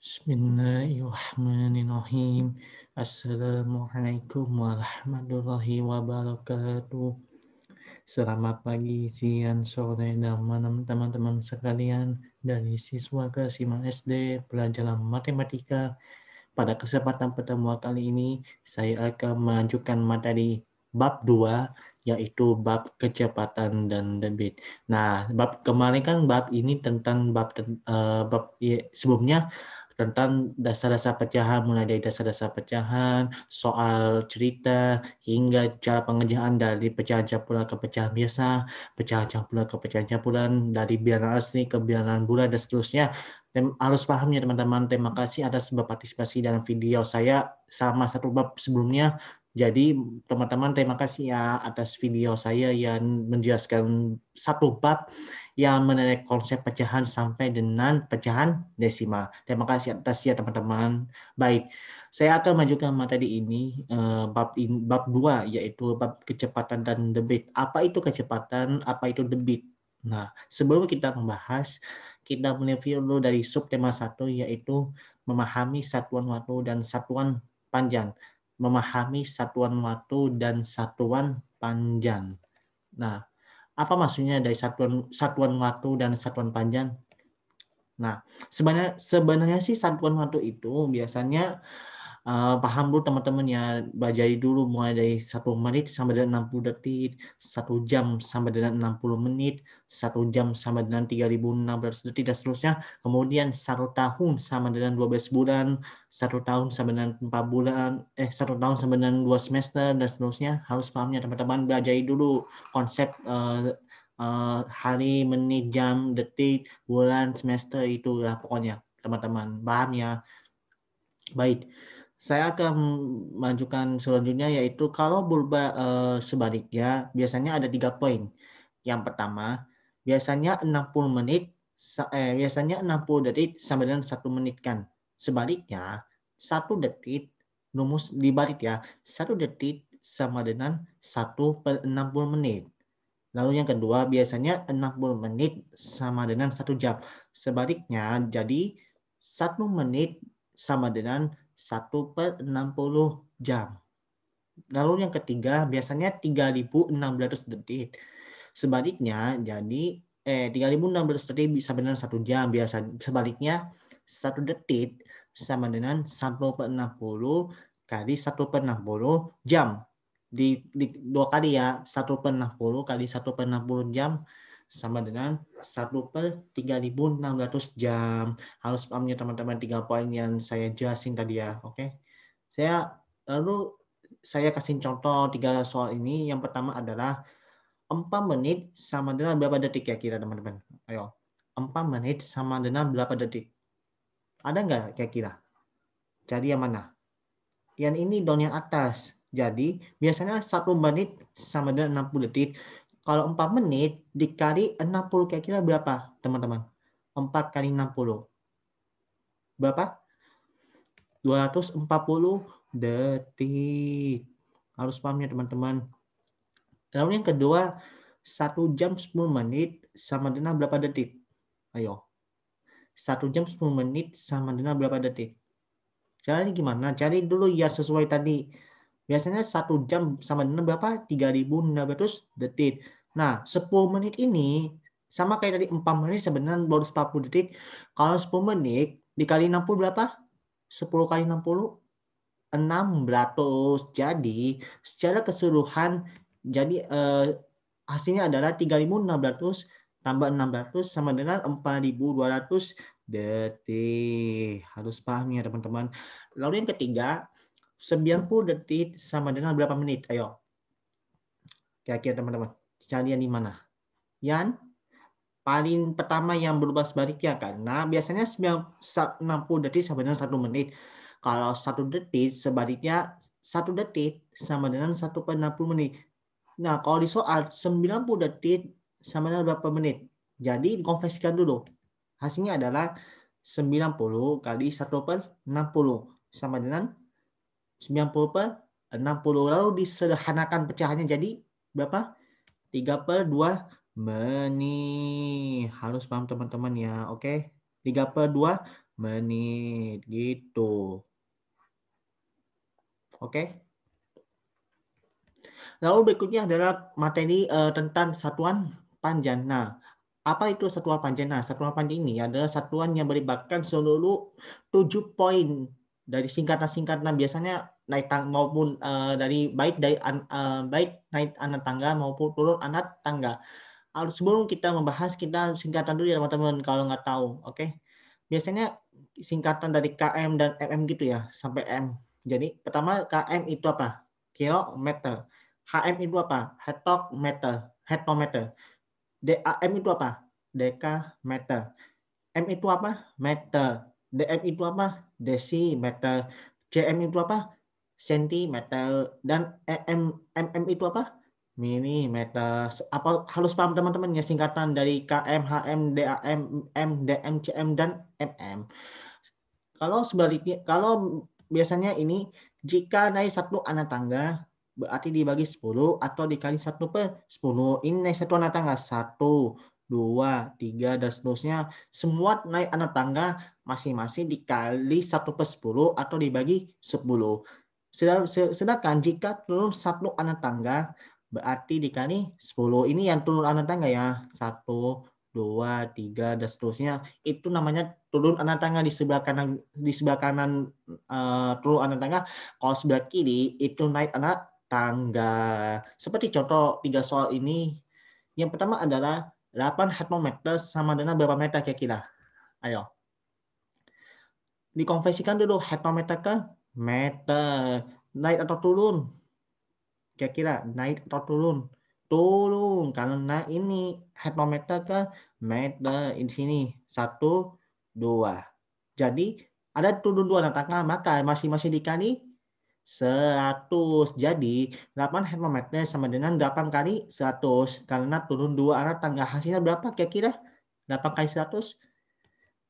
Bismillahirrahmanirrahim. Assalamualaikum warahmatullahi wabarakatuh. Selamat pagi, siang, sore, dan malam teman-teman sekalian dari siswa kelas 5 SD pelajaran matematika. Pada kesempatan pertemuan kali ini, saya akan mengajukan materi bab 2, yaitu bab kecepatan dan debit. Nah, bab kemarin kan bab ini tentang sebelumnya tentang dasar-dasar pecahan, mulai dari dasar-dasar pecahan, soal cerita, hingga cara pengerjaan dari pecahan campuran ke pecahan biasa, pecahan campuran ke pecahan campuran, dari bilangan asli ke bilangan bulat, dan seterusnya. Dan harus paham ya teman-teman. Terima kasih atas berpartisipasi dalam video saya sama satu bab sebelumnya. Jadi teman-teman terima kasih ya atas video saya yang menjelaskan satu bab yang mengenai konsep pecahan sampai dengan pecahan desimal. Terima kasih atas ya teman-teman. Baik, saya akan mengajukan materi ini bab 2, yaitu bab kecepatan dan debit. Apa itu kecepatan? Apa itu debit? Nah, sebelum kita membahas, kita mereview dulu dari subtema 1, yaitu memahami satuan waktu dan satuan panjang. Memahami satuan waktu dan satuan panjang. Nah, apa maksudnya dari satuan waktu dan satuan panjang? Nah, sebenarnya sih satuan waktu itu biasanya paham dulu teman-teman ya, belajar dulu mulai dari 1 menit sampai dengan 60 detik, 1 jam sampai dengan 60 menit, 1 jam sampai dengan 3.600 detik, dan seterusnya. Kemudian 1 tahun sama dengan 12 bulan, 1 tahun sama dengan 4 bulan, 1 tahun sama dengan 2 semester, dan seterusnya. Harus pahamnya teman-teman, belajar dulu konsep hari, menit, jam, detik, bulan, semester, itu ya pokoknya teman-teman. Paham ya? Baik. Saya akan mengajukan selanjutnya, yaitu kalau berubah sebaliknya biasanya ada 3 poin. Yang pertama, biasanya 60 menit biasanya 60 detik sama dengan 1 menit kan. Sebaliknya 1 detik rumus dibalik ya. 1 detik sama dengan 1/60 menit. Lalu yang kedua, biasanya 60 menit sama dengan 1 jam. Sebaliknya, jadi 1 menit sama dengan 1/60 jam. Lalu yang ketiga, biasanya 3.600 detik. Sebaliknya, jadi 3.600 detik sama dengan 1 jam. Sebaliknya, 1 detik sama dengan 1/60 kali 1/60 jam. Di 2 kali ya, 1/60 kali 1/60 jam sama dengan 1/3600 jam. Harus pahamnya teman-teman 3 poin yang saya jelasin tadi ya. Oke. Lalu saya kasih contoh 3 soal ini. Yang pertama adalah 4 menit sama dengan berapa detik ya kira teman-teman? Ayo. 4 menit sama dengan berapa detik? Ada nggak kira-kira? Jadi yang mana? Yang ini dong, yang atas. Jadi biasanya 1 menit sama dengan 60 detik. Kalau 4 menit dikali 60 kira-kira berapa teman-teman? 4 kali 60. Berapa? 240 detik. Harus paham ya teman-teman. Lalu yang kedua, 1 jam 10 menit sama dengan berapa detik? Ayo. 1 jam 10 menit sama dengan berapa detik? Caranya gimana? Cari dulu ya sesuai tadi. Biasanya 1 jam sama dengan berapa? 3.600 detik. Nah, 10 menit ini sama kayak tadi 4 menit sebenarnya baru 40 detik. Kalau 10 menit dikali 60 berapa? 10 kali 60? 600. Jadi, secara keseluruhan jadi hasilnya adalah 3.600 tambah 600 sama dengan 4.200 detik. Harus paham ya teman-teman. Lalu yang ketiga, 90 detik sama dengan berapa menit? Ayo. Kira-kira teman-teman. Cari yang di mana? Yang paling pertama yang berubah sebaliknya, karena biasanya 60 detik sama dengan 1 menit. Kalau 1 detik sebaliknya 1 detik sama dengan 1/60 menit. Nah, kalau di soal 90 detik sama dengan berapa menit? Jadi dikonversikan dulu. Hasilnya adalah 90 kali 1/60 sama dengan 90/60. Lalu disederhanakan pecahannya jadi berapa? 3/2 menit. Harus paham teman-teman ya. Oke. 3/2 menit gitu. Oke. Lalu berikutnya adalah materi tentang satuan panjang. Nah, apa itu satuan panjang? Nah, satuan panjang ini adalah satuan yang melibatkan seluruh 7 poin dari singkatan-singkatan biasanya naik maupun baik naik anak tangga maupun turun anak tangga. Sebelum kita membahas, kita singkatan dulu ya teman-teman kalau nggak tahu, oke? Biasanya singkatan dari KM dan MM gitu ya, sampai M. Jadi pertama KM itu apa? Kilometer. HM itu apa? Hektometer. DAM itu apa? Dekameter. M itu apa? Meter. DM itu apa? Desimeter. CM itu apa? Sentimeter. Dan MM itu apa? Milimeter. Apa harus paham teman-teman ya singkatan dari KM, HM, DAM, M, DM, CM, dan MM. Kalau sebaliknya, kalau biasanya ini jika naik satu anak tangga berarti dibagi 10 atau dikali 1/10. Ini naik satu anak tangga 1, 2, 3 dan seterusnya. Semua naik anak tangga masing-masing dikali 1/10 atau dibagi 10. Sedangkan jika turun satu anak tangga berarti dikali 10. Ini yang turun anak tangga ya. 1, 2, 3 dan seterusnya. Itu namanya turun anak tangga di sebelah kanan turun anak tangga. Kalau sebelah kiri itu naik anak tangga. Seperti contoh 3 soal ini. Yang pertama adalah 8 hektometer sama dengan berapa meter kira-kira? Ayo. Dikonversikan dulu hektometer ke meter. Naik atau turun? Kira-kira naik atau turun? Turun karena ini hektometer ke meter di sini 1, 2. Jadi ada turun 2 anak tangga maka masing-masing dikali 100. Jadi 8 hektometer sama dengan 8 kali 100 karena turun 2 anak tangga. Hasilnya berapa kira-kira? 8 kali 100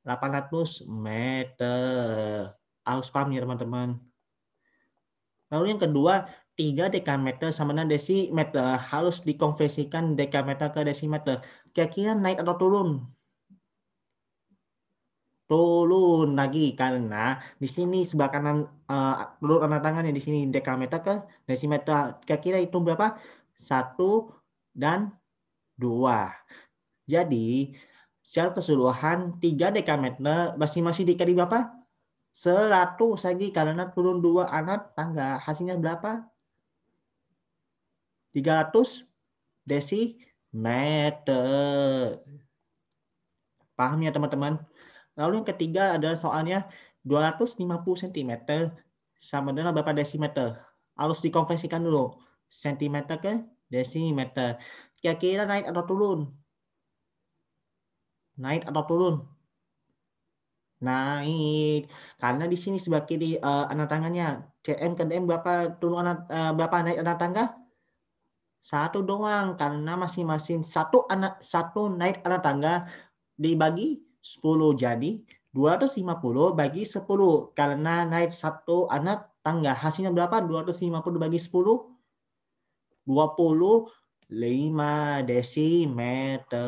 800 meter. Harus paham ya teman-teman. Lalu yang kedua, 3 dekameter sama dengan desimeter. Harus dikonversikan dekameter ke desimeter. Kira-kira naik atau turun? Turun lagi karena di sini sebelah kanan turun anak tangannya di sini dekameter ke desimeter. Kira-kira itu berapa? 1 dan 2. Jadi secara keseluruhan 3 dekameter masing-masing dikali berapa? 100 lagi karena turun 2 anak tangga. Hasilnya berapa? 300 desimeter. Paham ya teman-teman? Lalu yang ketiga adalah soalnya 250 cm sama dengan berapa desimeter? Harus dikonversikan dulu. Sentimeter ke desimeter. Kira-kira naik atau turun? Naik atau turun? Naik. Karena di sini sebelah kiri anak tangannya. CM ke DM berapa naik anak tangga? 1 doang karena masing-masing satu naik anak tangga dibagi 10 jadi 250 bagi 10 karena naik 1 anak tangga hasilnya berapa? 250 bagi 10 25 desimeter.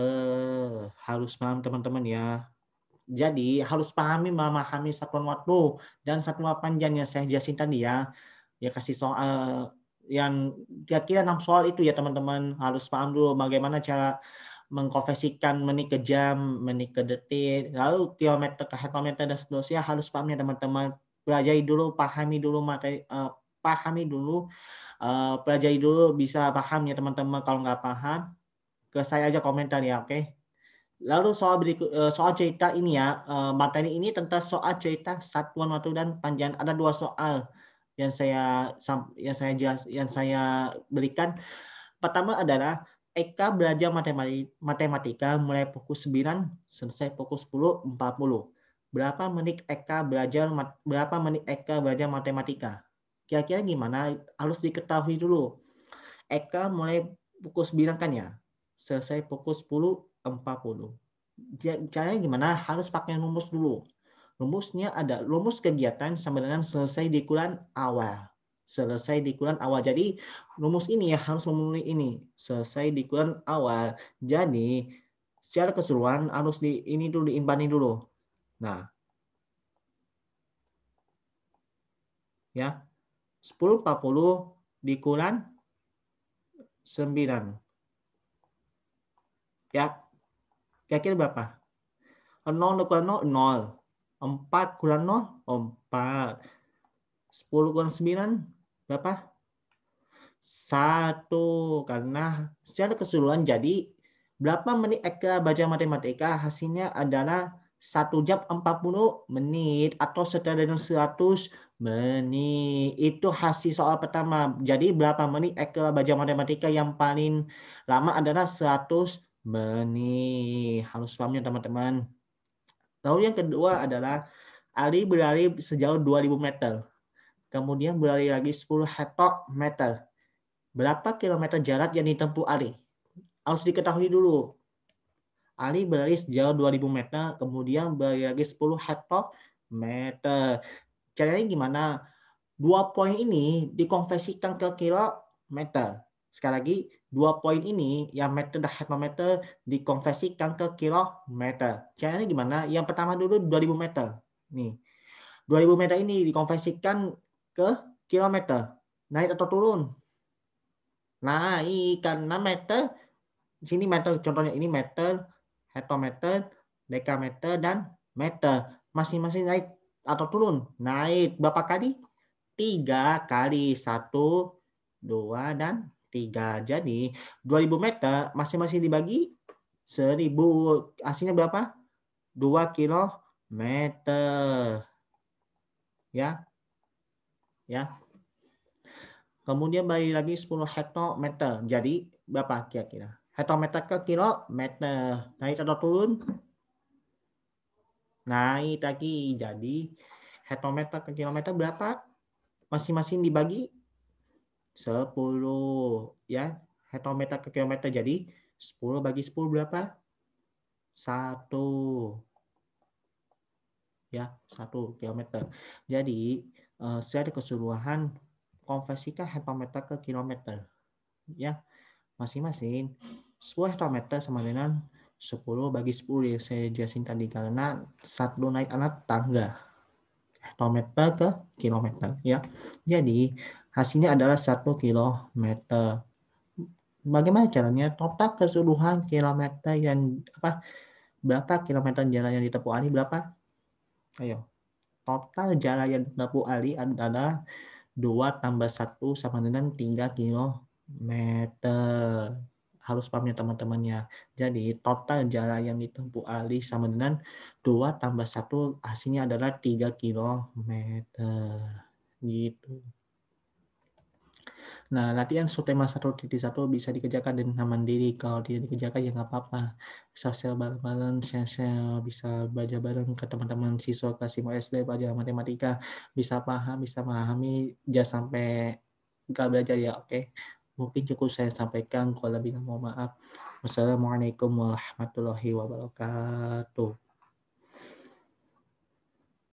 Harus paham teman-teman ya. Jadi harus memahami satuan waktu dan satuan panjang yang saya jelasin tadi ya. Ya kasih soal yang kira-kira 6 soal itu ya teman-teman. Harus paham dulu bagaimana cara mengkonversikan menit ke jam, menit ke detik, lalu kilometer ke hektometer dan seterusnya. Harus paham ya teman-teman. Pelajari dulu, pahami dulu materi, pelajari dulu bisa paham ya teman-teman. Kalau nggak paham ke saya aja komentar ya, oke? Lalu soal cerita ini ya, materi ini tentang soal cerita satuan waktu dan panjang. Ada 2 soal yang saya berikan. Pertama adalah Eka belajar matematika mulai pukul 9 selesai pukul 10.40. Berapa menit Eka belajar matematika? Kira-kira gimana? Harus diketahui dulu. Eka mulai pukul 9 kan ya? Selesai pukul 10.40. Caranya gimana? Harus pakai rumus dulu. Rumusnya ada rumus kegiatan sama dengan selesai dikurangi awal. Selesai dikurangi awal. Jadi rumus ini ya harus memenuhi ini. Selesai dikurangi awal. Jadi secara keseluruhan harus ini dulu diimbangin dulu. Nah, Ya. 10/40 dikurang 9. Ya. Kira-kira berapa? 0 kurang 0, 0. 4 kurang 0, 4. 10 kurang 9, berapa? 1. Karena secara keseluruhan jadi berapa menit Eka belajar matematika? Hasilnya adalah 1 jam 40 menit atau setara dengan 100 menit. Itu hasil soal pertama. Jadi berapa menit Eka belajar matematika yang paling lama adalah 100 menit. Harus pahamnya teman-teman. Lalu yang kedua adalah Ali berlari sejauh 2000 meter. Kemudian berlari lagi 10 hektometer. Berapa kilometer jarak yang ditempuh Ali? Harus diketahui dulu. Ali berlari sejauh 2000 meter, kemudian berlari lagi 10 hektometer. Caranya gimana? 2 poin ini dikonversikan ke kilometer. Sekali lagi, 2 poin ini yang meter dan hektometer dikonversikan ke kilometer. Caranya gimana? Yang pertama dulu 2000 meter. Nih, 2000 meter ini dikonversikan ke kilometer. Naik atau turun? Naik, karena meter, sini meter, contohnya ini meter, hektometer, dekameter, dan meter. Masing-masing naik atau turun? Naik. Berapa kali? 3 kali. 1, 2, dan 3. Jadi 2000 meter masing-masing dibagi 1000. Hasilnya berapa? 2 kilometer. Ya, ya. Kemudian balik lagi 10 hektometer. Jadi berapa kira-kira? Hektometer ke kilometer. Naik atau turun? Naik lagi. Jadi hektometer ke kilometer berapa? Masing-masing dibagi 10. Ya. Hektometer ke kilometer. Jadi 10 bagi 10 berapa? 1. Ya, 1 kilometer. Jadi secara keseluruhan konversikan hektometer ke kilometer. Ya, masing-masing 10 hektometer sama dengan 10 bagi 10 yang saya jelasin tadi, karena satu naik anak tangga hektometer ke kilometer, ya. Jadi hasilnya adalah 1 kilometer. Bagaimana caranya? Total keseluruhan kilometer yang berapa kilometer jalan yang ditempuh Ali berapa? Ayo. Total jalan yang ditempuh Ali adalah 2 tambah 1 sama dengan 3 kilometer. Harus pahamnya teman-temannya. Jadi total jarak yang ditempuh Ali sama dengan 2 tambah 1 hasilnya adalah 3 kilometer. Gitu. Nah, latihan subtema 1.1 bisa dikerjakan dengan mandiri. Kalau tidak dikerjakan ya nggak apa-apa. Bisa share bareng-bareng, share, bisa belajar bareng ke teman-teman siswa kelas 5 SD, belajar matematika. Bisa paham, bisa memahami, jangan sampai nggak belajar ya, oke. Mungkin cukup saya sampaikan, kalau lebih mohon maaf. Wassalamualaikum warahmatullahi wabarakatuh.